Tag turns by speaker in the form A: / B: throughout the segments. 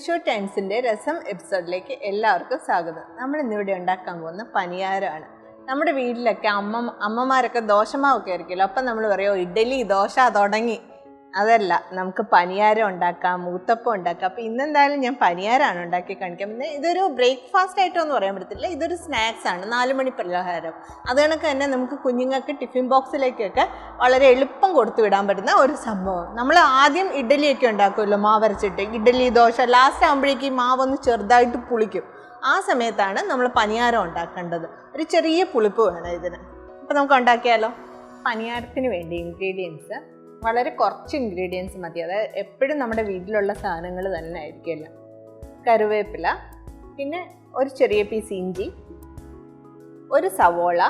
A: തൃശ്ശൂർ ടൈംസിൻ്റെ രസം എപ്പിസോഡിലേക്ക് എല്ലാവർക്കും സ്വാഗതം. നമ്മൾ ഇന്നിവിടെ ഉണ്ടാക്കാൻ പോകുന്ന പനിയാരമാണ്. നമ്മുടെ വീട്ടിലൊക്കെ അമ്മമാരൊക്കെ ദോശമാവൊക്കെ ആയിരിക്കുമല്ലോ. അപ്പം നമ്മൾ പറയുമോ ഇഡ്ഡലി ദോശ തുടങ്ങി. അതല്ല, നമുക്ക് പനിയാരം ഉണ്ടാക്കാം, മൂത്തപ്പം ഉണ്ടാക്കാം. അപ്പോൾ ഇന്നെന്തായാലും ഞാൻ പനിയാരമാണ് ഉണ്ടാക്കി കാണിക്കാം. പിന്നെ ഇതൊരു ബ്രേക്ക്ഫാസ്റ്റ് ആയിട്ടൊന്നും പറയാൻ പറ്റത്തില്ല, ഇതൊരു സ്നാക്സ് ആണ്, 4 മണി പലഹാരം. അത് കണക്ക് തന്നെ നമുക്ക് കുഞ്ഞുങ്ങൾക്ക് ടിഫിൻ ബോക്സിലേക്കൊക്കെ വളരെ എളുപ്പം കൊടുത്തു വിടാൻ പറ്റുന്ന ഒരു സംഭവം. നമ്മൾ ആദ്യം ഇഡ്ഡലിയൊക്കെ ഉണ്ടാക്കുമല്ലോ, മാവരച്ചിട്ട് ഇഡ്ഡലി ദോശ, ലാസ്റ്റ് ആകുമ്പോഴേക്കും ഈ മാവൊന്ന് ചെറുതായിട്ട് പുളിക്കും. ആ സമയത്താണ് നമ്മൾ പനിയാരം ഉണ്ടാക്കേണ്ടത്. ഒരു ചെറിയ പുളിപ്പ് വേണം ഇതിന്. അപ്പോൾ നമുക്ക് ഉണ്ടാക്കിയാലോ. പനിയാരത്തിന് വേണ്ടി ഇൻഗ്രീഡിയൻസ് വളരെ കുറച്ച് ഇൻഗ്രീഡിയൻസ് മതി. അതായത് എപ്പോഴും നമ്മുടെ വീട്ടിലുള്ള സാധനങ്ങൾ തന്നെ ആയിരിക്കുമല്ലോ. കറിവേപ്പില, പിന്നെ ഒരു ചെറിയ പീസ് ഇഞ്ചി, ഒരു സവോള,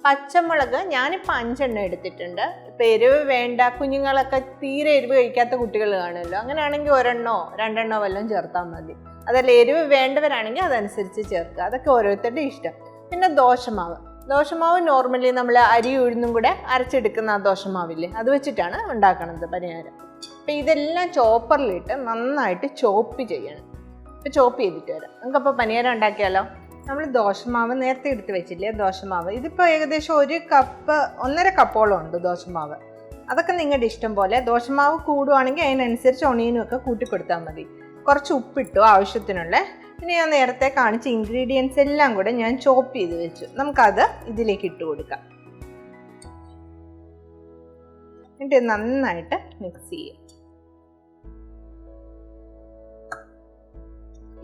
A: പച്ചമുളക് ഞാനിപ്പോൾ 5 എണ്ണം എടുത്തിട്ടുണ്ട്. ഇപ്പോൾ എരിവ് വേണ്ട, കുഞ്ഞുങ്ങളൊക്കെ തീരെ എരിവ് കഴിക്കാത്ത കുട്ടികൾ കാണുമല്ലോ, അങ്ങനെയാണെങ്കിൽ 1 എണ്ണോ 2 എണ്ണോ വല്ലതും ചേർത്താൽ മതി. അതല്ല എരിവ് വേണ്ടവരാണെങ്കിൽ അതനുസരിച്ച് ചേർക്കുക, അതൊക്കെ ഓരോരുത്തരുടെ ഇഷ്ടം. പിന്നെ ദോശമാവ് നോർമലി നമ്മൾ അരി ഉഴുന്നും കൂടെ അരച്ചെടുക്കുന്ന ആ ദോശമാവില്ലേ, അത് വെച്ചിട്ടാണ് ഉണ്ടാക്കണത് പനിയാരം. അപ്പോൾ ഇതെല്ലാം ചോപ്പറിലിട്ട് നന്നായിട്ട് ചോപ്പ് ചെയ്യണം. ഇപ്പോൾ ചോപ്പ് ചെയ്തിട്ട് വരാം. നമുക്കപ്പോൾ പനിയാരം ഉണ്ടാക്കിയാലോ. നമ്മൾ ദോശമാവ് നേരത്തെ എടുത്ത് വെച്ചില്ലേ, ദോശമാവ് ഇതിപ്പോൾ ഏകദേശം 1.5 കപ്പോളം ഉണ്ട് ദോശമാവ്. അതൊക്കെ നിങ്ങളുടെ ഇഷ്ടം പോലെ. ദോശമാവ് കൂടുവാണെങ്കിൽ അതിനനുസരിച്ച് ഒണിയനും ഒക്കെ കൂട്ടിക്കൊടുത്താൽ മതി. കുറച്ച് ഉപ്പിട്ടു ആവശ്യത്തിനുള്ള. പിന്നെ ഞാൻ നേരത്തെ കാണിച്ച ഇൻഗ്രീഡിയൻസ് എല്ലാം കൂടെ ഞാൻ ചോപ്പ് ചെയ്ത് വെച്ചു. നമുക്കത് ഇതിലേക്ക് ഇട്ട് കൊടുക്കാം. എന്നിട്ട് നന്നായിട്ട് മിക്സ് ചെയ്യാം.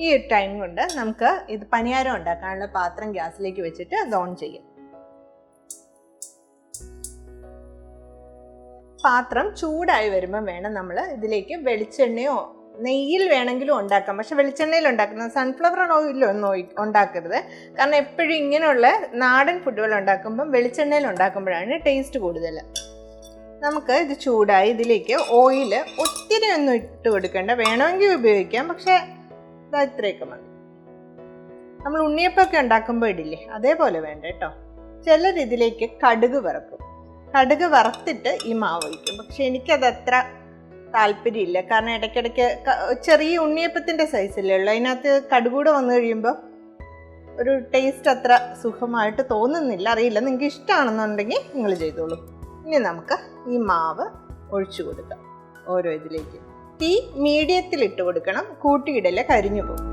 A: ഈ ഒരു ടൈം കൊണ്ട് നമുക്ക് ഇത് പനിയാരം ഉണ്ടാക്കാനുള്ള പാത്രം ഗ്യാസിലേക്ക് വെച്ചിട്ട് അത് ഓൺ ചെയ്യാം. പാത്രം ചൂടായി വരുമ്പോൾ വേണം നമ്മൾ ഇതിലേക്ക് വെളിച്ചെണ്ണയോ നെയ്യിൽ വേണമെങ്കിലും ഉണ്ടാക്കാം. പക്ഷെ വെളിച്ചെണ്ണയിൽ ഉണ്ടാക്കുന്നത്, സൺഫ്ലവർ ഓയിലൊന്നും ഉണ്ടാക്കരുത്. കാരണം എപ്പോഴും ഇങ്ങനെയുള്ള നാടൻ ഫുഡുകൾ ഉണ്ടാക്കുമ്പം വെളിച്ചെണ്ണയിൽ ഉണ്ടാക്കുമ്പോഴാണ് ടേസ്റ്റ് കൂടുതൽ. നമുക്ക് ഇത് ചൂടായി ഇതിലേക്ക് ഓയിൽ ഒത്തിരി ഒന്നും ഇട്ട് കൊടുക്കേണ്ട, വേണമെങ്കിൽ ഉപയോഗിക്കാം, പക്ഷെ ഇത്രയൊക്കെ മതി. നമ്മൾ ഉണ്ണിയപ്പമൊക്കെ ഉണ്ടാക്കുമ്പോൾ ഇടില്ലേ, അതേപോലെ വേണ്ട കേട്ടോ. ചിലർ ഇതിലേക്ക് കടുക് വറക്കും. കടുക് വറുത്തിട്ട് ഈ മാവ് ഒഴിക്കും. പക്ഷെ എനിക്കതത്ര താല്പര്യമില്ല. കാരണം ഇടയ്ക്കിടയ്ക്ക് ചെറിയ ഉണ്ണിയപ്പത്തിൻ്റെ സൈസല്ലേ ഉള്ളൂ, അതിനകത്ത് കടുകൂടെ വന്നു കഴിയുമ്പോൾ ഒരു ടേസ്റ്റ് അത്ര സുഖമായിട്ട് തോന്നുന്നില്ല. അറിയില്ല, നിങ്ങൾക്ക് ഇഷ്ടമാണെന്നുണ്ടെങ്കിൽ നിങ്ങൾ ചെയ്തോളൂ. ഇനി നമുക്ക് ഈ മാവ് ഒഴിച്ചു കൊടുക്കാം ഓരോ ഇതിലേക്ക്. തീ മീഡിയത്തിലിട്ട് കൊടുക്കണം, കൂട്ടിയിടല് കരിഞ്ഞു പോകും.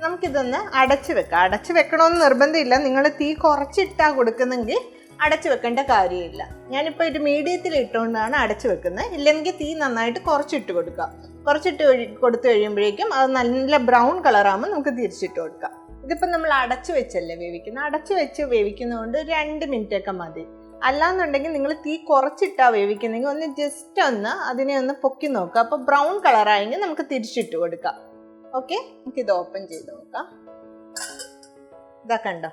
A: നമുക്കിതൊന്ന് അടച്ചു വെക്കാം. അടച്ചു വെക്കണമെന്ന് നിർബന്ധമില്ല. നിങ്ങൾ തീ കുറച്ചിട്ടാണ് കൊടുക്കുന്നെങ്കിൽ അടച്ചു വെക്കേണ്ട കാര്യമില്ല. ഞാനിപ്പോൾ ഒരു മീഡിയത്തിൽ ഇട്ടുകൊണ്ടാണ് അടച്ചു വെക്കുന്നത്. ഇല്ലെങ്കിൽ തീ നന്നായിട്ട് കുറച്ചിട്ട് കൊടുക്കുക. കുറച്ചിട്ട് കൊടുത്തു കഴിയുമ്പോഴേക്കും അത് നല്ല ബ്രൗൺ കളറാകുമ്പോൾ നമുക്ക് തിരിച്ചിട്ട് കൊടുക്കാം. ഇതിപ്പോൾ നമ്മൾ അടച്ചു വെച്ചല്ലേ വേവിക്കുന്നത്. അടച്ചു വെച്ച് വേവിക്കുന്നതുകൊണ്ട് 2 മിനിറ്റൊക്കെ മതി. അല്ലാന്നുണ്ടെങ്കിൽ നിങ്ങൾ തീ കുറച്ചിട്ടാണ് വേവിക്കുന്നെങ്കിൽ ഒന്ന് ജസ്റ്റ് അതിനെ ഒന്ന് പൊക്കി നോക്കുക. അപ്പോൾ ബ്രൗൺ കളറായെങ്കിൽ നമുക്ക് തിരിച്ചിട്ട് കൊടുക്കാം. ഓക്കെ, നമുക്കിത് ഓപ്പൺ ചെയ്ത് നോക്കാം. ഇതാ കണ്ടോ,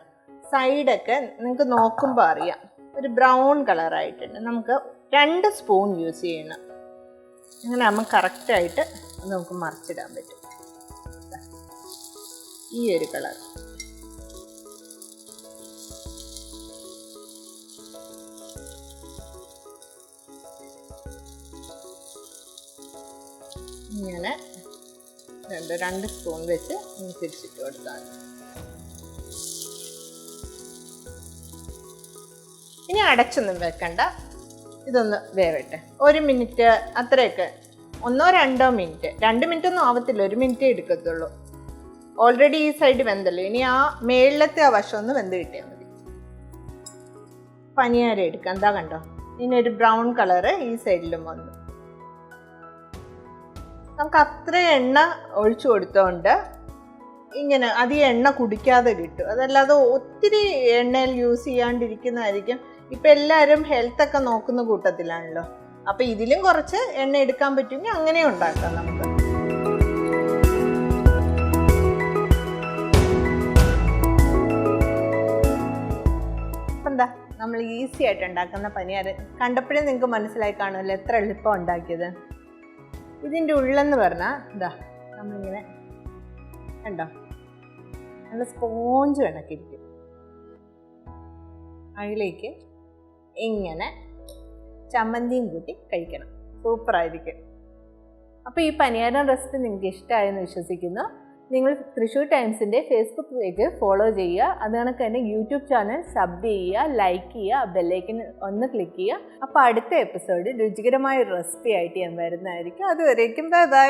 A: സൈഡൊക്കെ നിങ്ങൾക്ക് നോക്കുമ്പോൾ അറിയാം ഒരു ബ്രൗൺ കളറായിട്ടുണ്ട്. നമുക്ക് 2 സ്പൂൺ യൂസ് ചെയ്യണം. അങ്ങനെ ആകുമ്പോൾ കറക്റ്റായിട്ട് നമുക്ക് മറിച്ചിടാൻ പറ്റും. ഈ ഒരു കളർ. ഇങ്ങനെ 2 സ്പൂൺ വെച്ച് തിരിച്ചിട്ട് കൊടുത്താൽ. ഇനി അടച്ചൊന്നും വെക്കണ്ട, ഇതൊന്ന് വേവട്ടെ. 1 മിനിറ്റ് അത്രയൊക്കെ, 1-2 മിനിറ്റ്. 2 മിനിറ്റ് ഒന്നും ആവത്തില്ല, 1 മിനിറ്റേ എടുക്കത്തുള്ളൂ. ഓൾറെഡി ഈ സൈഡ് വെന്തല്ലോ. ഇനി ആ മേളിലത്തെ ആ വശം ഒന്ന് വെന്ത് കിട്ടിയാൽ മതി. പനിയാരം എടുക്കാം. എന്താ കണ്ടോ, ഇനി ഒരു ബ്രൗൺ കളറ് ഈ സൈഡിലും വന്നു. നമുക്ക് അത്ര എണ്ണ ഒഴിച്ചു കൊടുത്തോണ്ട് ഇങ്ങനെ അധികം എണ്ണ കുടിക്കാതെ കിട്ടും. അതല്ലാതെ ഒത്തിരി എണ്ണയിൽ യൂസ് ചെയ്യാണ്ടിരിക്കുന്നതായിരിക്കും. ഇപ്പം എല്ലാവരും ഹെൽത്തൊക്കെ നോക്കുന്ന കൂട്ടത്തിലാണല്ലോ. അപ്പം ഇതിലും കുറച്ച് എണ്ണ എടുക്കാൻ പറ്റുമെങ്കിൽ അങ്ങനെ ഉണ്ടാക്കാം നമുക്ക്. അപ്പം എന്താ നമ്മൾ ഈസി ആയിട്ട് ഉണ്ടാക്കുന്ന പനിയാരം. കണ്ടപ്പോഴേ നിങ്ങൾക്ക് മനസ്സിലായി കാണുമല്ലോ എത്ര എളുപ്പം ഉണ്ടാക്കിയത്. ഇതിൻ്റെ ഉള്ളെന്ന് പറഞ്ഞാൽ ഇതാ നമ്മളിങ്ങനെ കണ്ടോ, നല്ല സ്പോഞ്ച് കണക്കിരിക്കും. അതിലേക്ക് ഇങ്ങനെ ചമ്മന്തിയും കൂട്ടി കഴിക്കണം, സൂപ്പറായിരിക്കും. അപ്പോൾ ഈ പനിയാരം റെസിപ്പി നിങ്ങൾക്ക് ഇഷ്ടമായെന്ന് വിശ്വസിക്കുന്നു. നിങ്ങൾ തൃശ്ശൂർ ടൈംസിൻ്റെ ഫേസ്ബുക്ക് പേജ് ഫോളോ ചെയ്യുക. അത് കണക്ക് തന്നെ യൂട്യൂബ് ചാനൽ സബ് ചെയ്യുക, ലൈക്ക് ചെയ്യുക, ബെല്ലൈക്കൻ ഒന്ന് ക്ലിക്ക് ചെയ്യുക. അപ്പോൾ അടുത്ത എപ്പിസോഡിൽ രുചികരമായ ഒരു റെസിപ്പി ആയിട്ട് ഞാൻ വരുന്നതായിരിക്കും. അതുവരേക്കും ബൈ ബൈ.